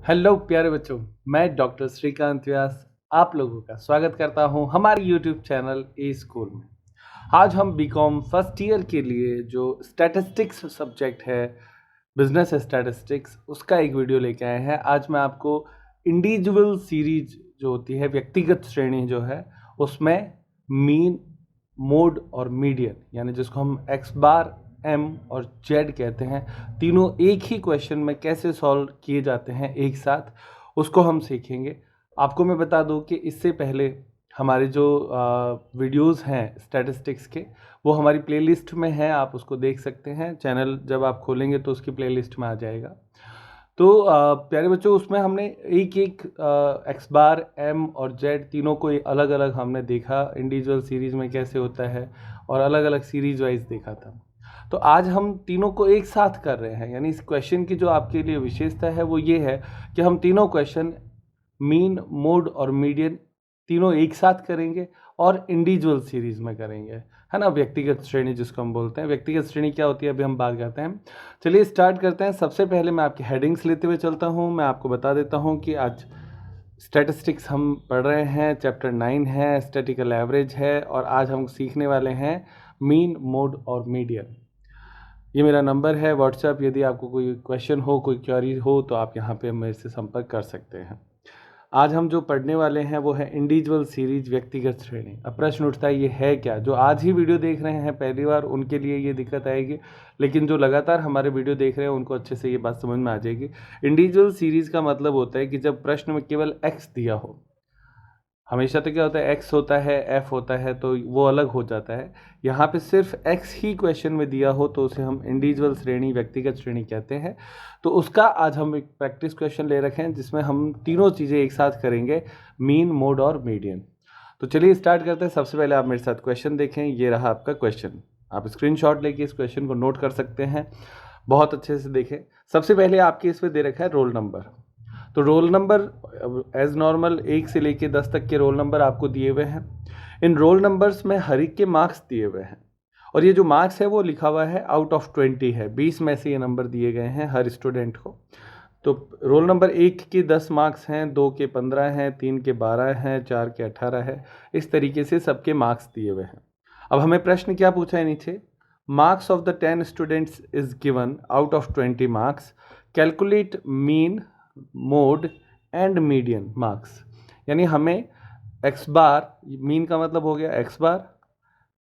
Hello प्यारे बच्चों, मैं डॉक्टर श्रीकांत व्यास आप लोगों का स्वागत करता हूं हमारे यूट्यूब चैनल ए स्कूल में। आज हम बीकॉम फर्स्ट ईयर के लिए जो स्टैटिस्टिक्स सब्जेक्ट है, बिजनेस स्टैटिस्टिक्स, उसका एक वीडियो लेके आए हैं। आज मैं आपको इंडिविजुअल सीरीज जो होती है, व्यक्तिगत श्रेणी जो है, उसमें मीन, मोड और मीडियन, यानी जिसको हम एक्स बार, एम और जेड कहते हैं, तीनों एक ही क्वेश्चन में कैसे सॉल्व किए जाते हैं एक साथ, उसको हम सीखेंगे। आपको मैं बता दूं कि इससे पहले हमारे जो वीडियोस हैं स्टैटिस्टिक्स के, वो हमारी प्लेलिस्ट में हैं, आप उसको देख सकते हैं। चैनल जब आप खोलेंगे तो उसकी प्लेलिस्ट में आ जाएगा। तो प्यारे बच्चों, उसमें हमने एक एक एक्स बार, एम और जेड तीनों को अलग अलग हमने देखा, इंडिविजुअल सीरीज में कैसे होता है, और अलग अलग सीरीज वाइज देखा था। तो आज हम तीनों को एक साथ कर रहे हैं, यानी इस क्वेश्चन की जो आपके लिए विशेषता है वो ये है कि हम तीनों क्वेश्चन मीन, मोड और मीडियन तीनों एक साथ करेंगे और इंडिविजुअल सीरीज में करेंगे, है ना। व्यक्तिगत श्रेणी जिसको हम बोलते हैं, व्यक्तिगत श्रेणी क्या होती है अभी हम बात करते हैं। चलिए स्टार्ट करते हैं। सबसे पहले मैं आपकी हेडिंग्स लेते हुए चलता हूँ। मैं आपको बता देता हूँ कि आज स्टैटिस्टिक्स हम पढ़ रहे हैं, चैप्टर 9 है, स्टैटिकल एवरेज है, और आज हम सीखने वाले हैं मीन, मोड और मीडियन। ये मेरा नंबर है व्हाट्सएप, यदि आपको कोई क्वेश्चन हो, कोई क्वेरी हो, तो आप यहाँ पे मेरे से संपर्क कर सकते हैं। आज हम जो पढ़ने वाले हैं वो है इंडिविजुअल सीरीज, व्यक्तिगत श्रेणी। अब प्रश्न उठता है ये है क्या? जो आज ही वीडियो देख रहे हैं पहली बार, उनके लिए ये दिक्कत आएगी, लेकिन जो लगातार हमारे वीडियो देख रहे हैं उनको अच्छे से ये बात समझ में आ जाएगी। इंडिविजुअल सीरीज का मतलब होता है कि जब प्रश्न में केवल एक्स दिया हो, हमेशा तो क्या होता है, एक्स होता है, एफ होता है, तो वो अलग हो जाता है। यहाँ पे सिर्फ एक्स ही क्वेश्चन में दिया हो तो उसे हम इंडिविजुअल श्रेणी, व्यक्तिगत श्रेणी कहते हैं। तो उसका आज हम एक प्रैक्टिस क्वेश्चन ले रखे हैं जिसमें हम तीनों चीज़ें एक साथ करेंगे, मीन, मोड और मीडियन। तो चलिए स्टार्ट करते हैं। सबसे पहले आप मेरे साथ क्वेश्चन देखें। ये रहा आपका क्वेश्चन। आप स्क्रीनशॉट लेके इस क्वेश्चन को नोट कर सकते हैं, बहुत अच्छे से देखें। सबसे पहले आपके इसमें दे रखा है रोल नंबर। तो रोल नंबर एज नॉर्मल 1 से लेके 10 तक के रोल नंबर आपको दिए हुए हैं। इन रोल नंबर्स में हर एक के मार्क्स दिए हुए हैं, और ये जो मार्क्स है वो लिखा हुआ है आउट ऑफ 20 है, 20 में से ये नंबर दिए गए हैं हर स्टूडेंट को। तो रोल नंबर 1 के 10 मार्क्स हैं, 2 के 15 हैं, 3 के 12 हैं, 4 के 18 है। इस तरीके से सबके मार्क्स दिए हुए हैं। अब हमें प्रश्न क्या पूछा है नीचे, marks of the 10 students is given out of 20 marks, calculate mean, mode and median marks. यानी हमें एक्स बार, मीन का मतलब हो गया एक्स बार,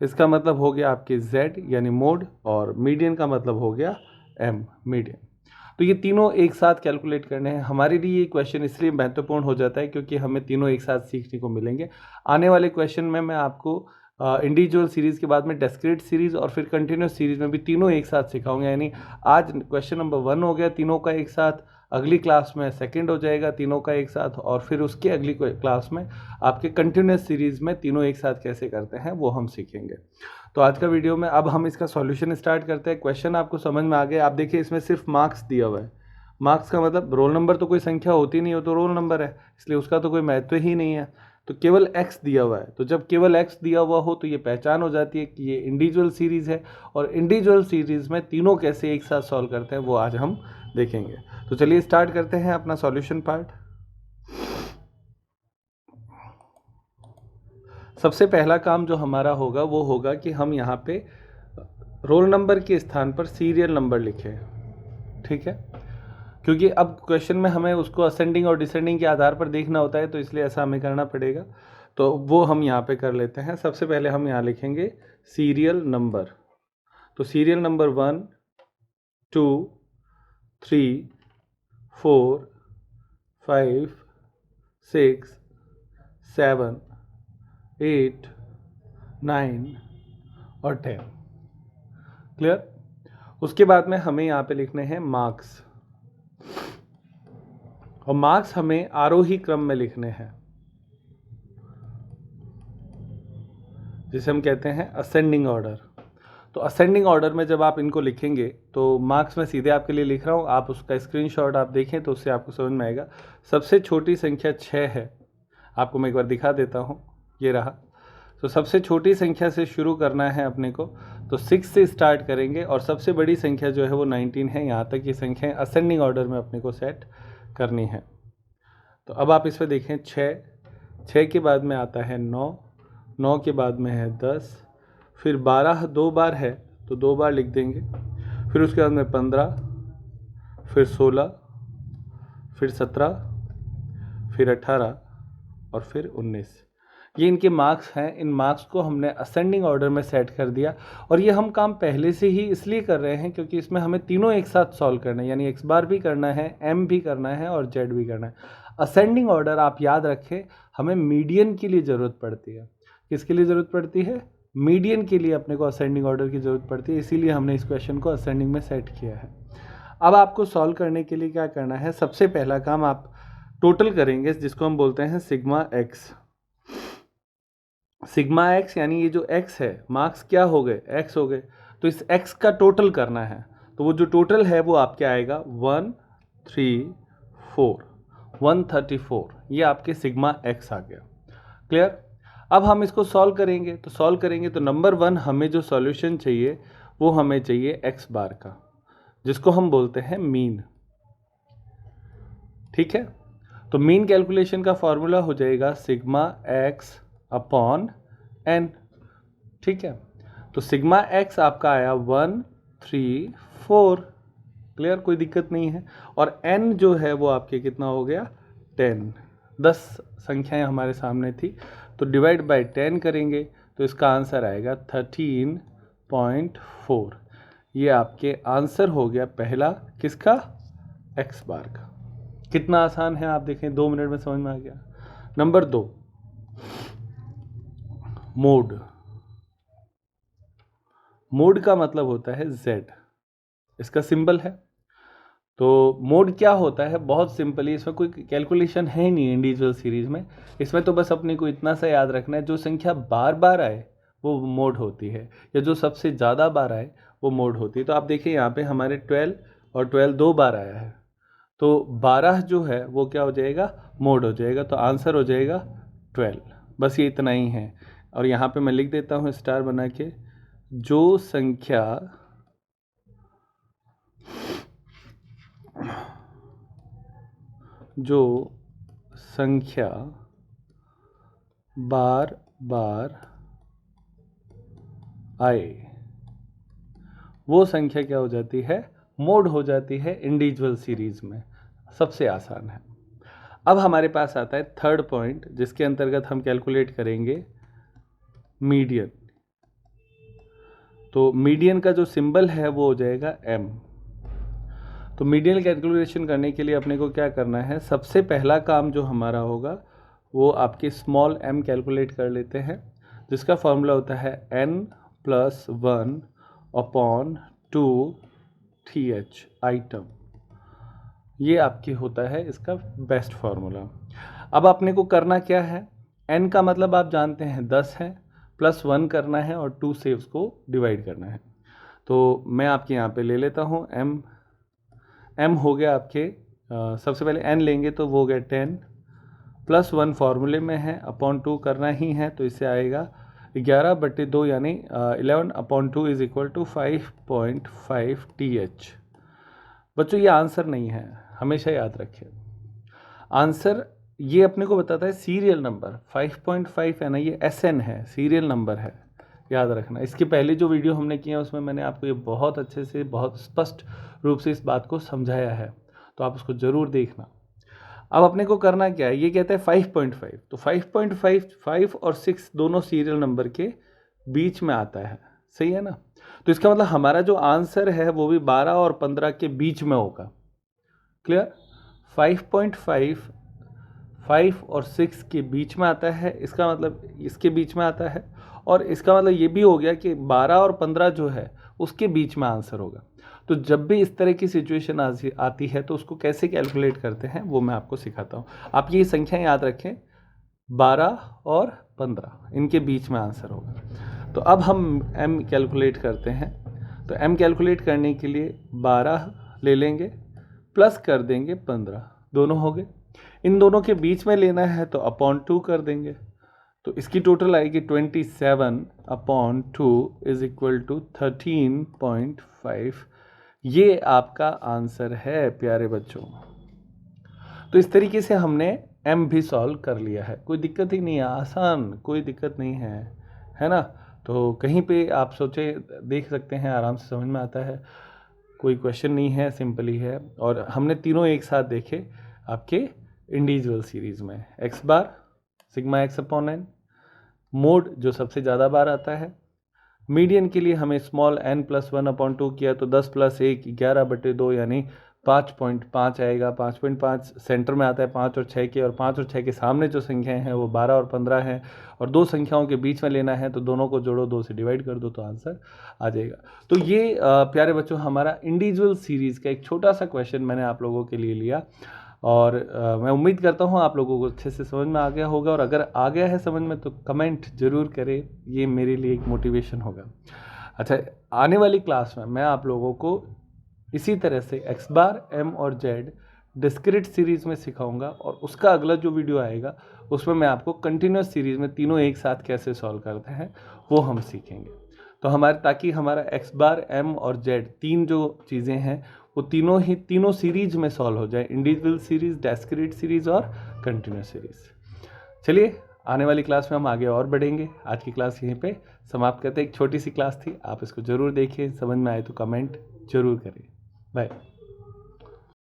इसका मतलब हो गया आपके जेड यानी मोड, और मीडियन का मतलब हो गया एम, मीडियन। तो ये तीनों एक साथ कैलकुलेट करने हैं। हमारे लिए ये क्वेश्चन इसलिए महत्वपूर्ण हो जाता है क्योंकि हमें तीनों एक साथ सीखने को मिलेंगे। आने वाले क्वेश्चन में मैं आपको इंडिविजुअल सीरीज के बाद में डिस्क्रीट सीरीज और फिर कंटिन्यूस सीरीज में भी तीनों एक साथ सिखाऊंगा। यानी आज क्वेश्चन नंबर 1 हो गया तीनों का एक साथ, अगली क्लास में सेकंड हो जाएगा तीनों का एक साथ, और फिर उसके अगली क्लास में आपके कंटिन्यूस सीरीज में तीनों एक साथ कैसे करते हैं वो हम सीखेंगे। तो आज का वीडियो में अब हम इसका सॉल्यूशन स्टार्ट करते हैं। क्वेश्चन आपको समझ में आ गया। आप देखिए इसमें सिर्फ मार्क्स दिया हुआ है। मार्क्स का मतलब रोल नंबर तो कोई संख्या होती नहीं हो, तो रोल नंबर है, इसलिए उसका तो कोई महत्व ही नहीं है। तो केवल एक्स दिया हुआ है, तो जब केवल एक्स दिया हुआ हो तो ये पहचान हो जाती है कि ये इंडिविजुअल सीरीज है, और इंडिविजुअल सीरीज में तीनों कैसे एक साथ सॉल्व करते हैं वो आज हम देखेंगे। तो चलिए स्टार्ट करते हैं अपना सॉल्यूशन पार्ट। सबसे पहला काम जो हमारा होगा वो होगा कि हम यहाँ पे रोल नंबर के स्थान पर सीरियल नंबर लिखें, ठीक है, क्योंकि अब क्वेश्चन में हमें उसको असेंडिंग और डिसेंडिंग के आधार पर देखना होता है, तो इसलिए ऐसा हमें करना पड़ेगा। तो वो हम यहाँ पे कर लेते हैं। सबसे पहले हम यहाँ लिखेंगे सीरियल नंबर। तो सीरियल नंबर 1, 2, 3, 4, 5, 6, 7, 8, 9 और 10। क्लियर? उसके बाद में हमें यहाँ पे लिखने हैं मार्क्स, और मार्क्स हमें आरोही क्रम में लिखने हैं, जिसे हम कहते हैं असेंडिंग ऑर्डर। तो असेंडिंग ऑर्डर में जब आप इनको लिखेंगे तो मार्क्स में सीधे आपके लिए लिख रहा हूँ, आप उसका स्क्रीनशॉट आप देखें तो उससे आपको समझ में आएगा। सबसे छोटी संख्या 6 है, आपको मैं एक बार दिखा देता हूँ, ये रहा। तो सबसे छोटी संख्या से शुरू करना है अपने को, तो 6 से स्टार्ट करेंगे, और सबसे बड़ी संख्या जो है वो 19 है। यहाँ तक ये संख्याएं असेंडिंग ऑर्डर में अपने को सेट करनी है। तो अब आप इसमें देखें 6 के बाद में आता है 9 के बाद में है 10, फिर 12 2 बार है तो 2 बार लिख देंगे, फिर उसके बाद में 15, फिर 16, फिर 17, फिर 18 और फिर 19। ये इनके मार्क्स हैं। इन मार्क्स को हमने असेंडिंग ऑर्डर में सेट कर दिया और ये हम काम पहले से ही इसलिए कर रहे हैं क्योंकि इसमें हमें तीनों एक साथ सॉल्व करना है, यानी x बार भी करना है, m भी करना है और z भी करना है। असेंडिंग ऑर्डर आप याद रखें, हमें मीडियन के लिए ज़रूरत पड़ती है। किसके लिए ज़रूरत पड़ती है? मीडियन के लिए अपने को असेंडिंग ऑर्डर की ज़रूरत पड़ती है, इसीलिए हमने इस क्वेश्चन को असेंडिंग में सेट किया है। अब आपको सॉल्व करने के लिए क्या करना है? सबसे पहला काम आप टोटल करेंगे, जिसको हम बोलते हैं सिग्मा एक्स। सिग्मा एक्स यानी ये जो एक्स है, मार्क्स क्या हो गए? एक्स हो गए, तो इस एक्स का टोटल करना है। तो वो जो टोटल है वो आपके आएगा 134 ये आपके सिग्मा एक्स आ गया। क्लियर? अब हम इसको सॉल्व करेंगे, तो नंबर 1 हमें जो सॉल्यूशन चाहिए वो हमें चाहिए एक्स बार का, जिसको हम बोलते हैं मीन। ठीक है, तो मीन कैलकुलेशन का फॉर्मूला हो जाएगा सिग्मा एक्स अपॉन एन। ठीक है, तो सिग्मा एक्स आपका आया 134। क्लियर? कोई दिक्कत नहीं है। और एन जो है वो आपके कितना हो गया? 10। 10 संख्याएं हमारे सामने थी, तो डिवाइड बाय 10 करेंगे तो इसका आंसर आएगा 13.4। ये आपके आंसर हो गया पहला, किसका? एक्स बार का। कितना आसान है आप देखें, 2 मिनट में समझ में आ गया। Number 2, mode. मोड का मतलब होता है z, इसका सिंबल है। तो मोड क्या होता है? बहुत सिंपली, इसमें कोई कैलकुलेशन है नहीं इंडिविजुअल सीरीज में। इसमें तो बस अपने को इतना सा याद रखना है, जो संख्या बार बार आए वो मोड होती है, या जो सबसे ज़्यादा बार आए वो मोड होती है। तो आप देखिए यहाँ पे हमारे 12 और 12 2 बार आया है, तो 12 जो है वो क्या हो जाएगा? मोड हो जाएगा, तो आंसर हो जाएगा 12। बस ये इतना ही है। और यहाँ पे मैं लिख देता हूँ स्टार बना के, जो संख्या बार बार आए वो संख्या क्या हो जाती है? मोड हो जाती है इंडिविजुअल सीरीज में। सबसे आसान है। अब हमारे पास आता है थर्ड पॉइंट, जिसके अंतर्गत हम कैलकुलेट करेंगे मीडियन। तो मीडियन का जो सिंबल है वो हो जाएगा m। तो मीडियन कैलकुलेशन करने के लिए अपने को क्या करना है? सबसे पहला काम जो हमारा होगा वो आपके स्मॉल m कैलकुलेट कर लेते हैं, जिसका फॉर्मूला होता है n+1/2th आइटम। ये आपके होता है इसका बेस्ट फार्मूला। अब अपने को करना क्या है? n का मतलब आप जानते हैं 10 है, +1 करना है और 2 से उसको डिवाइड करना है। तो मैं आपके यहाँ पे ले लेता हूँ m हो गया आपके, सबसे पहले n लेंगे तो वो हो गया 10, +1 फार्मूले में है, अपॉन 2 करना ही है, तो इससे आएगा 11/2 यानी 11/2 इज इक्वल टू 5.5 th। बच्चों ये आंसर नहीं है, हमेशा याद रखें। आंसर ये अपने को बताता है सीरियल नंबर। 5.5 है ना, ये SN है, सीरियल नंबर है, याद रखना। इसके पहले जो वीडियो हमने किया उसमें मैंने आपको ये बहुत अच्छे से, बहुत स्पष्ट रूप से इस बात को समझाया है, तो आप उसको ज़रूर देखना। अब अपने को करना क्या है? ये कहते हैं 5.5, तो 5.5 5 और 6 दोनों सीरियल नंबर के बीच में आता है, सही है ना? तो इसका मतलब हमारा जो आंसर है वो भी 12 और 15 के बीच में होगा। क्लियर? 5.5 5 और 6 के बीच में आता है, इसका मतलब इसके बीच में आता है, और इसका मतलब ये भी हो गया कि 12 और 15 जो है उसके बीच में आंसर होगा। तो जब भी इस तरह की सिचुएशन आती है तो उसको कैसे कैलकुलेट करते हैं वो मैं आपको सिखाता हूँ। आप ये संख्या याद रखें, 12 और 15 इनके बीच में आंसर होगा। तो अब हम m कैलकुलेट करते हैं। तो m कैलकुलेट करने के लिए 12 ले लेंगे, प्लस कर देंगे 15, दोनों हो गए। इन दोनों के बीच में लेना है तो अपॉन 2 कर देंगे, तो इसकी टोटल आएगी 27/2 इज इक्वल टू 13.5। ये आपका आंसर है प्यारे बच्चों। तो इस तरीके से हमने एम भी सॉल्व कर लिया है, कोई दिक्कत ही नहीं है, आसान, कोई दिक्कत नहीं है ना। तो कहीं पे आप सोचे देख सकते हैं, आराम से समझ में आता है, कोई क्वेश्चन नहीं है, सिंपल ही है। और हमने तीनों एक साथ देखे आपके इंडिविजुअल सीरीज़ में, X bar sigma X upon N, mode जो सबसे ज़्यादा बार आता है, मीडियन के लिए हमें स्मॉल n प्लस 1/2 किया तो 10 प्लस 1 11/2 यानी 5.5 आएगा। 5.5 सेंटर में आता है 5 और 6 के, और 5 और 6 के सामने जो संख्याएं हैं वो 12 और 15 हैं, और दो संख्याओं के बीच में लेना है तो दोनों को जोड़ो, 2 से डिवाइड कर दो तो आंसर आ जाएगा। तो ये प्यारे बच्चों हमारा इंडिविजुअल सीरीज़ का एक छोटा सा क्वेश्चन मैंने आप लोगों के लिए लिया, और मैं उम्मीद करता हूँ आप लोगों को अच्छे से समझ में आ गया होगा, और अगर आ गया है समझ में तो कमेंट जरूर करें, ये मेरे लिए एक मोटिवेशन होगा। अच्छा, आने वाली क्लास में मैं आप लोगों को इसी तरह से एक्स बार एम और जेड डिस्क्रीट सीरीज़ में सिखाऊंगा, और उसका अगला जो वीडियो आएगा उसमें मैं आपको कंटिन्यूस सीरीज़ में तीनों एक साथ कैसे सॉल्व करते हैं वो हम सीखेंगे। तो हमारे ताकि हमारा एक्स बार एम और जेड तीन जो चीज़ें हैं वो तीनों सीरीज में सॉल्व हो जाए, इंडिविजुअल सीरीज, डिस्क्रीट सीरीज और कंटिन्यूस सीरीज। चलिए आने वाली क्लास में हम आगे और बढ़ेंगे। आज की क्लास यहीं पे समाप्त करते हैं। एक छोटी सी क्लास थी, आप इसको ज़रूर देखिए, समझ में आए तो कमेंट जरूर करिए। बाय।